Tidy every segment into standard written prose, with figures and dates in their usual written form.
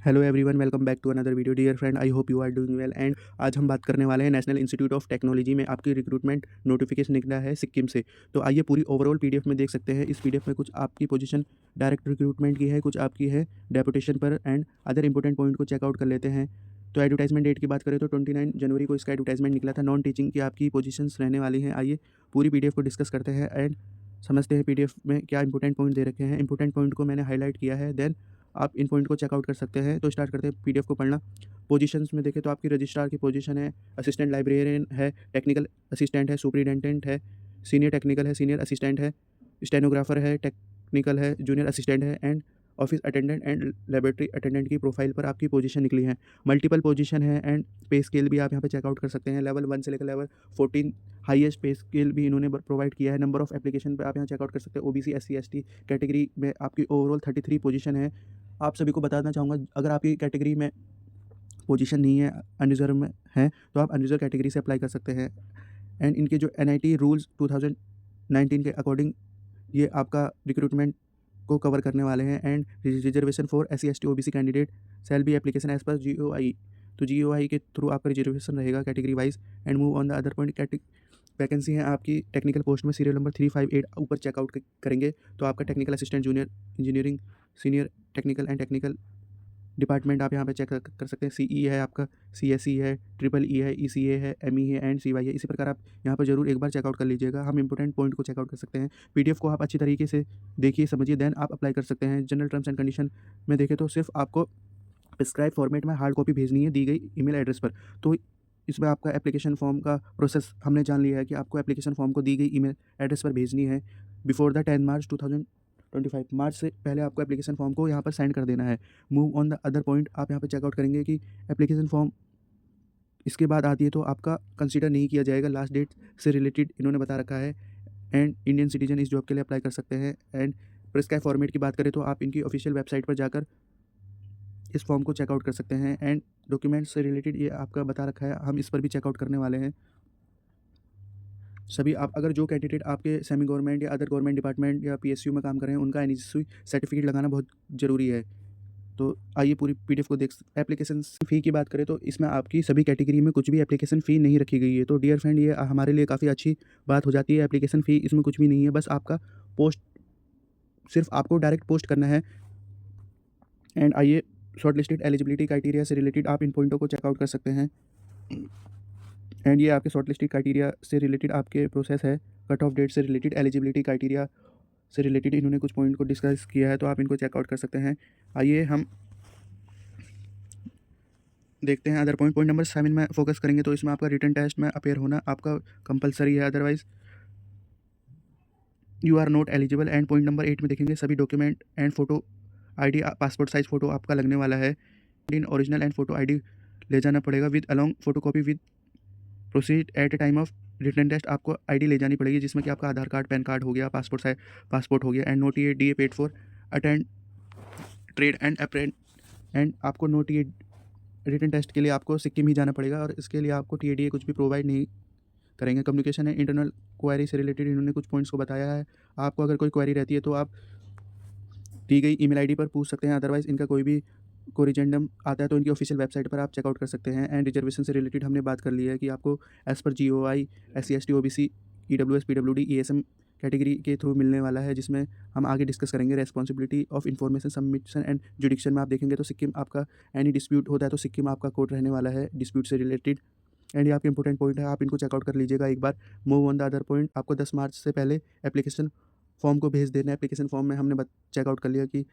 Hello everyone, welcome back to another video. Dear friend, I hope you are doing well. And आज हम बात करने वाले हैं नेशनल इंस्टीट्यूट ऑफ टेक्नोलॉजी में आपकी रिक्रूटमेंट नोटिफिकेशन निकला है सिक्किम से। तो आइए पूरी ओवरऑल पीडीएफ में देख सकते हैं। इस पीडीएफ में कुछ आपकी पोजीशन डायरेक्ट रिक्रूटमेंट की है, कुछ आपकी है डेपुटेशन पर, एंड अदर इंपॉर्टेंट पॉइंट को चेकआउट कर लेते हैं। तो एडवर्टाइजमेंट डेट की बात करें तो 29 जनवरी को इसका एडवर्टाइजमेंट निकला था। नॉन टीचिंग की आपकी पोजीशंस रहने वाली हैं। आइए पूरी पीडीएफ को डिस्कस करते हैं एंड समझते हैं पीडीएफ में क्या इंपॉर्टेंट पॉइंट दे रखे हैं। इंपॉर्टेंट पॉइंट को मैंने हाईलाइट किया है, देन आप इन पॉइंट को चेकआउट कर सकते हैं। तो स्टार्ट करते हैं पीडीएफ को पढ़ना। पोजीशंस में देखें तो आपकी रजिस्ट्रार की पोजीशन है, असिस्टेंट लाइब्रेरियन है, टेक्निकल असिस्टेंट है, सुपरिटेंडेंट है, सीनियर टेक्निकल है, सीनियर असिस्टेंट है, स्टेनोग्राफर है, टेक्निकल है, जूनियर असिस्टेंट है, and office attendant and laboratory attendant की प्रोफाइल पर आपकी पोजीशन निकली है। मल्टीपल पोजीशन है एंड पे स्केल भी आप यहाँ पे चेकआउट कर सकते हैं। लेवल 1 से लेकर लेवल 14 हाईएस्ट पे स्केल भी इन्होंने प्रोवाइड किया है। नंबर ऑफ एप्लीकेशन पे आप यहाँ चेकआउट कर सकते हैं। ओबीसी एससी एसटी कैटेगरी में आपकी ओवरऑल 33 पोजीशन है। आप सभी को बताना चाहूँगा, अगर आपकी कैटेगरी में पोजीशन नहीं है, अनरिजर्व में है, तो आप अनरिजर्व कैटेगरी से अप्लाई कर सकते हैं। एंड इनके जो एनआईटी रूल्स 2019 के अकॉर्डिंग ये आपका रिक्रूटमेंट को कवर करने वाले हैं। And reservation for SC ST OBC candidate shall be application as पर जीओआई। तो जीओआई के थ्रू आपका रिजर्वेशन रहेगा category wise. And move on the other point. Vacancy है आपकी टेक्निकल पोस्ट में, सीरियल नंबर 358 ऊपर चेकआउट करेंगे तो आपका technical assistant, junior engineering, senior technical and technical department आप यहाँ पे चेक कर सकते हैं। सीई है आपका, सीएसई है, ट्रिपल ई है, ईसीए है, एमई है एंड सीवाई है। इसी प्रकार आप यहाँ पर जरूर एक बार चेकआउट कर लीजिएगा। हम इंपॉर्टेंट पॉइंट को चेकआउट कर सकते हैं। पीडीएफ को आप अच्छी तरीके से देखिए, समझिए, देन आप अप्लाई कर सकते हैं। जनरल टर्म्स एंड कंडीशन में देखें तो सिर्फ आपको प्रिस्क्राइब फॉर्मेट में हार्ड कॉपी भेजनी है दी गई ईमेल एड्रेस पर। तो इसमें आपका एप्लीकेशन फॉर्म का प्रोसेस हमने जान लिया है कि आपको एप्लीकेशन फॉर्म को दी गई ईमेल एड्रेस पर भेजनी है बिफोर द 10 मार्च 2025। मार्च से पहले आपको एप्लीकेशन फॉर्म को यहाँ पर सेंड कर देना है। Move on the other point, आप यहाँ पर चेकआउट करेंगे कि एप्लीकेशन फॉर्म इसके बाद आती है तो आपका कंसीडर नहीं किया जाएगा। लास्ट डेट से रिलेटेड इन्होंने बता रखा है। एंड इंडियन सिटीजन इस जॉब के लिए अप्लाई कर सकते हैं। एंड प्रिस्क्राइब फॉर्मेट की बात करें तो आप इनकी ऑफिशियल वेबसाइट पर जाकर इस फॉर्म को चेकआउट कर सकते हैं। एंड डॉक्यूमेंट्स से रिलेटेड ये आपका बता रखा है, हम इस पर भी चेकआउट करने वाले हैं। सभी आप अगर जो कैंडिडेट आपके सेमी गवर्नमेंट या अदर गवर्नमेंट डिपार्टमेंट या पीएसयू में काम कर रहे हैं, उनका एनईसी सर्टिफिकेट लगाना बहुत ज़रूरी है। तो आइए पूरी पीडीएफ को देख। एप्लीकेशन फ़ी की बात करें तो इसमें आपकी सभी कैटेगरी में कुछ भी एप्लीकेशन फ़ी नहीं रखी गई है। तो डियर फ्रेंड, ये हमारे लिए काफ़ी अच्छी बात हो जाती है। एप्लीकेशन फ़ी इसमें कुछ भी नहीं है, बस आपका पोस्ट, सिर्फ आपको डायरेक्ट पोस्ट करना है। एंड आइए शॉर्ट लिस्टेड एलिजिबिलिटी क्राइटेरिया से रिलेटेड आप इन पॉइंटों को चेकआउट कर सकते हैं। एंड ये आपके शॉर्ट लिस्टेड क्राइटेरिया से रिलेटेड आपके प्रोसेस है। कट ऑफ डेट से रिलेटेड, एलिजिबिलिटी क्राइटेरिया से रिलेटेड इन्होंने कुछ पॉइंट को डिस्कस किया है, तो आप इनको चेकआउट कर सकते हैं। आइए हम देखते हैं अदर पॉइंट। पॉइंट नंबर 7 में फोकस करेंगे तो इसमें आपका रिटन टेस्ट में अपेयर होना आपका कंपलसरी है, otherwise you are not eligible. And point number 8 में देखेंगे सभी document and photo ID, passport size photo आपका लगने वाला है। In original and photo ID ले जाना पड़ेगा with along photocopy with proceed at a time of written test. आपको आईडी ले जानी पड़ेगी जिसमें कि आपका आधार कार्ड, पैन कार्ड हो गया, पासपोर्ट साइज पासपोर्ट हो गया। एंड नोट ये D A paid for attend trade and अप्रेंट। एंड आपको नोट ये रिटन टेस्ट के लिए आपको सिक्किम ही जाना पड़ेगा और इसके लिए आपको टीएडीए कुछ भी प्रोवाइड नहीं करेंगे। कम्युनिकेशन एंड इंटरनल क्वेरी से रिलेटेड इन्होंने कुछ पॉइंट्स को बताया है। आपको अगर कोई क्वेरी रहती है तो आप दी गई ईमेल आईडी पर पूछ सकते हैं, अदरवाइज इनका कोई भी कोरिजेंडम आता है तो इनकी ऑफिशियल वेबसाइट पर आप चेकआउट कर सकते हैं। एंड रिजर्वेशन से रिलेटेड हमने बात कर ली है कि आपको as per GOI, SC ST OBC, EWS PWD ESM category के थ्रू मिलने वाला है, जिसमें हम आगे डिस्कस करेंगे। Responsibility of information submission and जुडिक्शन में आप देखेंगे तो सिक्किम आपका, एनी डिस्प्यूट होता है तो सिक्किम आपका कोर्ट रहने वाला है डिस्प्यूट से रिलेटेड। एंड ये आपके इंपॉर्टेंट पॉइंट है, आप इनको चेकआउट कर लीजिएगा एक बार। Move on the other point, आपको 10 मार्च से पहले एप्लीकेशन फॉर्म को भेज देना है। एप्लीकेशन फॉर्म में हमने चेकआउट कर लिया कि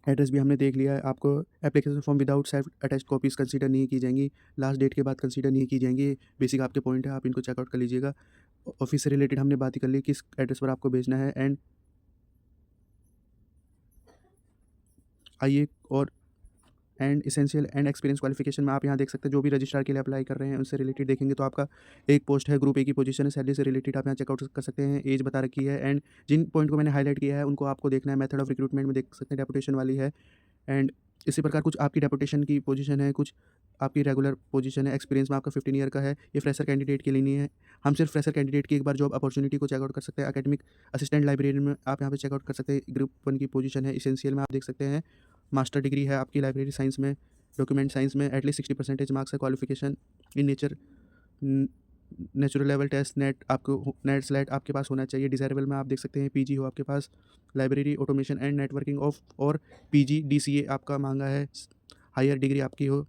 एड्रेस भी हमने देख लिया है। आपको application form without self attached copies consider नहीं की जाएंगी, लास्ट डेट के बाद कंसीडर नहीं की जाएंगी। बेसिक आपके पॉइंट है, आप इनको चेकआउट कर लीजिएगा। ऑफिस से रिलेटेड हमने बात ही कर ली किस एड्रेस पर आपको भेजना है। एंड आइए और and essential and experience qualification में आप यहाँ देख सकते हैं जो भी रजिस्ट्रार के लिए अप्लाई कर रहे हैं उनसे रिलेटेड देखेंगे तो आपका एक पोस्ट है, ग्रुप ए की पोजीशन है। सैलरी से रिलेटेड आप यहाँ चेकआउट कर सकते हैं। एज बता रखी है। एंड जिन पॉइंट को मैंने हाईलाइट किया है उनको आपको देखना है। मेथड ऑफ रिक्रूटमेंट में देख सकते हैं डेपुटेशन वाली है। एंड इसी प्रकार कुछ आपकी डेपुटेशन की पोजीशन है, कुछ आपकी रेगुलर पोजीशन है। एक्सपीरियंस में आपका 15 ईयर का है। ये फ्रेशर कैंडिडेट के लिए नहीं है। हम सिर्फ फ्रेशर कैंडिडेट की एक बार जॉब अपॉर्चुनिटी को चेकआउट कर सकते हैं। एकेडमिक असिस्टेंट लाइब्रेरियन में आप यहाँ पे चेकआउट कर सकते हैं। ग्रुप 1 की पोजीशन है। इसेंशियल में आप देख सकते हैं मास्टर डिग्री है आपकी लाइब्रेरी साइंस में, डॉक्यूमेंट साइंस में एटलीस्ट 60% मार्क्स है। Qualification in nature, natural level test NET आपको नेट स्लेट आपके पास होना चाहिए। डिज़ायरेबल में आप देख सकते हैं पीजी हो आपके पास, library automation and networking of और पीजी डीसीए आपका मांगा है। हायर डिग्री आपकी हो,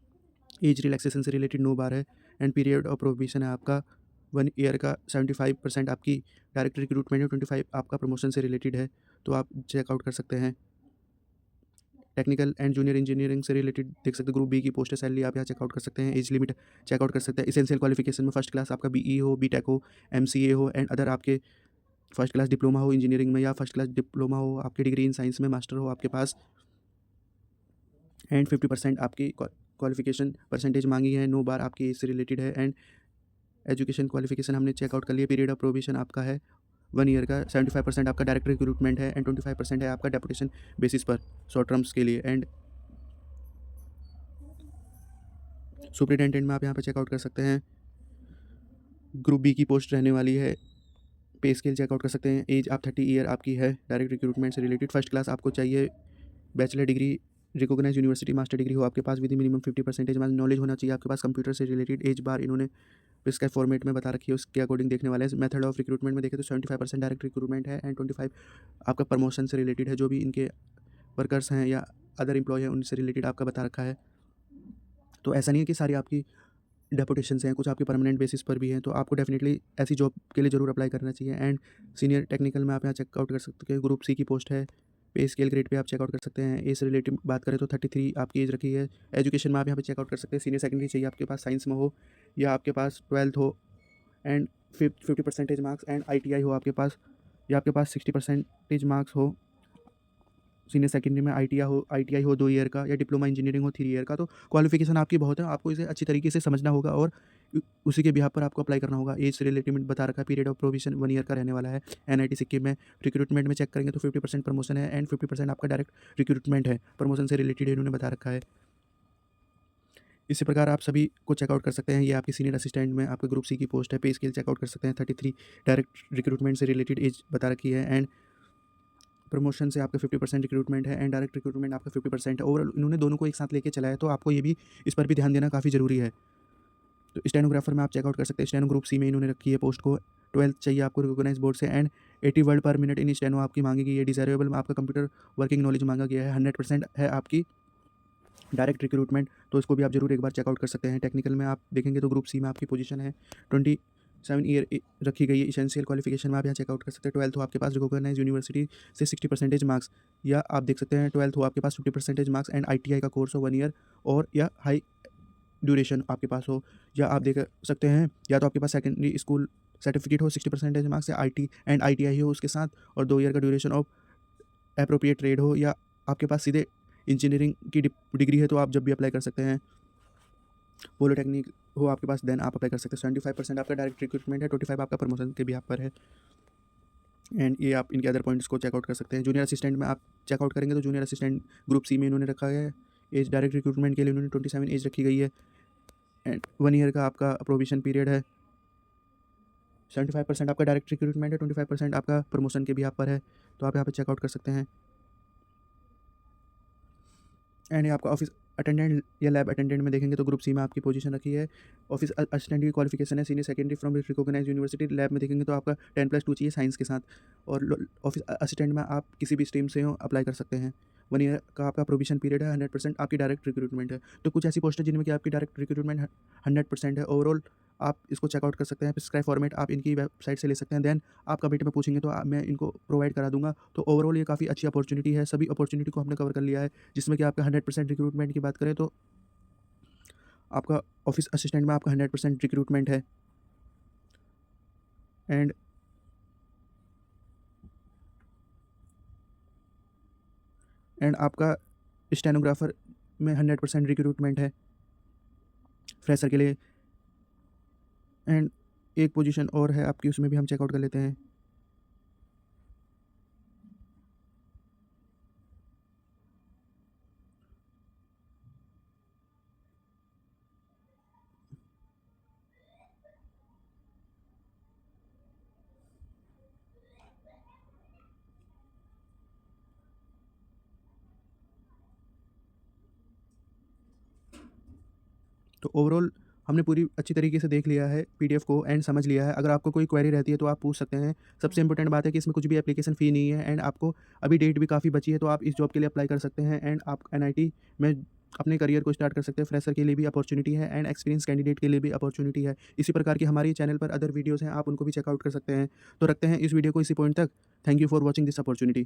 एज रिलैक्सेशन से रिलेटेड नो बार है, एंड पीरियड ऑफ प्रोबेशन है आपका 1 ईयर का। 75% आपकी डायरेक्ट रिक्रूटमेंट है, 25 आपका प्रमोशन से रिलेटेड है, तो आप चेकआउट कर सकते हैं। टेक्निकल एंड जूनियर इंजीनियरिंग से रिलेटेड देख सकते हैं, ग्रुप बी की पोस्ट सैलरी आप यहाँ चेकआउट कर सकते हैं। एज लिमिट चेकआउट कर सकते हैं। इसेंशियल क्वालिफिकेशन में फर्स्ट क्लास आपका बीई हो, बीटेक हो, एमसीए हो, एंड अदर आपके फर्स्ट क्लास डिप्लोमा हो इंजीनियरिंग में, या फर्स्ट क्लास डिप्लोमा हो आपकी डिग्री इन साइंस में, मास्टर हो आपके पास, एंड 50% आपकी क्वालिफिकेशन परसेंटेज मांगी है। नो बार आपकी एज से रिलेटेड है, एंड एजुकेशन क्वालिफिकेशन हमने चेकआउट कर लिया। पीरियड ऑफ प्रोबेशन आपका है 1 ईयर का। 75% आपका डायरेक्ट रिक्रूटमेंट है, एंड 25% है आपका डेपुटेशन बेसिस पर शॉर्ट टर्म्स के लिए। एंड सुपरिटेंडेंट में आप यहाँ पर चेकआउट कर सकते हैं, ग्रुप बी की पोस्ट रहने वाली है। पे स्केल चेकआउट कर सकते हैं। एज आप 30 ईयर आपकी है। डायरेक्ट रिक्रूटमेंट से रिलेटेड फर्स्ट क्लास आपको चाहिए। Bachelor degree recognise university, master degree हो आपके पास विद मिनिमम 50% नॉलेज होना चाहिए आपके पास कंप्यूटर से रिलेटेड। एज बार इन्होंने प्रिस्क्राइब फॉर्मेट में बता रखी है, उसके अकॉर्डिंग देखने वाले हैं। मेथड ऑफ रिक्रूटमेंट में देखें तो 75% डायरेक्ट रिक्रूटमेंट है, एंड 25 आपका प्रमोशन से रिलेटेड है। जो भी इनके वर्कर्स हैं या अदर एम्प्लॉय हैं उनसे रिलेटेड आपका बता रखा है। तो ऐसा नहीं है कि सारी आपकी डेपुटेशंस हैं, कुछ आपके परमानेंट बेसिस पर भी हैं, तो आपको डेफिनेटली ऐसी जॉब के लिए ज़रूर अप्लाई करना चाहिए। एंड सीनियर टेक्निकल में आप यहाँ चेकआउट कर सकते हैं, ग्रुप सी की पोस्ट है। पे स्केल ग्रेड पे आप चेकआउट कर सकते हैं। एज से रिलेटेड बात करें तो 33 आपकी एज रखी है। एजुकेशन में आप यहाँ पे चेकआउट कर सकते हैं। सीनियर सेकेंडरी चाहिए आपके पास, साइंस में हो या आपके पास 12th हो, एंड 50% मार्क्स, एंड ITI हो आपके पास, या आपके पास 60% मार्क्स हो। सीनियर सेकेंडरी में ITI हो 2 ईयर का, या डिप्लोमा इंजीनियरिंग हो 3 ईयर का। तो क्वालिफिकेशन आपकी बहुत है, आपको इसे अच्छी तरीके से समझना होगा और उसी के बिहाफ पर आपको अप्लाई करना होगा। एज से रिलेटेड बता रखा है। पीरियड ऑफ प्रोविजन 1 ईयर का रहने वाला है। NIT सिक्किम में रिक्रूटमेंट में चेक करेंगे तो 50% प्रमोशन है, एंड 50% आपका डायरेक्ट रिक्रूटमेंट है, प्रमोशन से रिलेटेड इन्होंने बता रखा है। इसी प्रकार आप सभी को चेकआउट कर सकते हैं। ये आपकी सीनियर असिस्टेंट में आपके ग्रुप सी की पोस्ट है। पे स्केल चेकआउट कर सकते हैं। 33 डायरेक्ट रिक्रूटमेंट से रिलेटेड एज बता रखी है, एंड प्रमोशन से आपका 50% रिक्रूटमेंट है, एंड डायरेक्ट रिक्रूटमेंट आपका 50% है। ओवरऑल इन्होंने दोनों को एक साथ लेके चला है, तो आपको ये भी इस पर भी ध्यान देना काफ़ी ज़रूरी है। तो स्टेनोग्राफर में आप चेकआउट कर सकते हैं। स्टेनो ग्रुप सी में इन्होंने रखी है पोस्ट को। 12th चाहिए आपको रिकॉग्नाइज बोर्ड से, एंड 80 वर्ड पर मिनट इन स्टेनो आपकी मांगी गई है। डिजायरेबल में आपका कंप्यूटर वर्किंग नॉलेज मांगा गया है। 100% है आपकी डायरेक्ट रिक्रूटमेंट, तो इसको भी आप जरूर एक बार चेकआउट कर सकते हैं। टेक्निकल में आप देखेंगे तो ग्रुप सी में आपकी पोजीशन है 27 ईयर रखी गई है। इसेंशियल क्वालिफिकेशन में आप यहाँ चेकआउट कर सकते हैं। 12th हो आपके पास रिकॉग्नाइज यूनिवर्सिटी से 60% मार्क्स, या आप देख सकते हैं 12th हो आपके पास 50% मार्क्स, एंड ITI का कोर्स हो 1 ईयर, और या हाई ड्यूरेशन आपके पास हो, या आप देख सकते हैं या तो आपके पास सेकेंडरी स्कूल सर्टिफिकेट हो 60% मार्क्स, या ITI हो उसके साथ, और 2 ईयर का ड्यूरेशन ऑफ एप्रोप्रिएट ट्रेड हो, या आपके पास सीधे इंजीनियरिंग की डिग्री है, तो आप जब भी अप्लाई कर सकते हैं। पॉलिटेक्निक हो आपके पास, देन आप अप्लाई कर सकते हैं। 75% आपका डायरेक्ट रिक्रूटमेंट है, 25 आपका प्रमोशन के भी आप पर है। एंड ये आप इनके अदर पॉइंट्स को चेकआउट कर सकते हैं। जूनियर असिस्टेंट में आप चेकआउट करेंगे तो जूनियर असिस्टेंट ग्रुप सी में इन्होंने रखा है। एज डायरेक्ट रिक्रूटमेंट के लिए इन्होंने 27 एज रखी गई है, एंड 1 ईयर का आपका प्रोविजन पीरियड है। 75% आपका डायरेक्ट रिक्रूटमेंट है, 25% आपका प्रमोशन के भी आप पर है, तो आप यहाँ पर चेकआउट कर सकते हैं। एंड ये आपका ऑफिस अटेंडेंट या लैब अटेंडेंट में देखेंगे तो ग्रुप सी में आपकी पोजीशन रखी है। ऑफिस असिस्टेंट की क्वालिफिकेशन है senior secondary from recognise university. Lab में देखेंगे तो आपका 10+2 चाहिए साइंस के साथ, और ऑफिस असिस्टेंट में आप किसी भी स्ट्रीम से हो अप्लाई कर सकते हैं। 1 ईयर का आपका प्रोविजन पीरियड है, 100% आपकी डायरेक्ट रिक्रूटमेंट है। तो कुछ ऐसी पोस्ट है जिनमें कि आपकी डायरेक्ट रिक्रूटमेंट 100% है। ओवरऑल आप इसको चेकआउट कर सकते हैं। प्रिस्क्राइब फॉर्मेट आप इनकी वेबसाइट से ले सकते हैं। देन आप कमेंट में पूछेंगे तो मैं इनको प्रोवाइड करा दूंगा। तो ओवरऑल ये काफ़ी अच्छी अपॉर्चुनिटी है। सभी अपॉर्चुनिटी को हमने कवर कर लिया है, जिसमें कि आपका 100% रिक्रूटमेंट की बात करें तो आपका ऑफिस असिस्टेंट में आपका 100% रिक्रूटमेंट है, एंड आपका स्टेनोग्राफर में 100% रिक्रूटमेंट है फ्रेशर के लिए। एंड एक पोजीशन और है आपकी, उसमें भी हम चेकआउट कर लेते हैं। तो ओवरऑल हमने पूरी अच्छी तरीके से देख लिया है पीडीएफ को एंड समझ लिया है। अगर आपको कोई क्वेरी रहती है तो आप पूछ सकते हैं। सबसे इंपॉर्टेंट बात है कि इसमें कुछ भी एप्लीकेशन फ़ी नहीं है एंड आपको अभी डेट भी काफ़ी बची है, तो आप इस जॉब के लिए अप्लाई कर सकते हैं एंड आप एनआईटी में अपने करियर को स्टार्ट कर सकते हैं। फ्रेशर के लिए भी अपॉर्च्युनिटी है एंड एक्सपीरियंस कैंडिडेट के लिए भी अपॉर्च्युनिटी है। इसी प्रकार की हमारे चैनल पर अदर वीडियोज़ हैं, आप उनको भी चेकआउट कर सकते हैं। तो रखते हैं इस वीडियो को इसी पॉइंट तक। Thank you for watching this opportunity.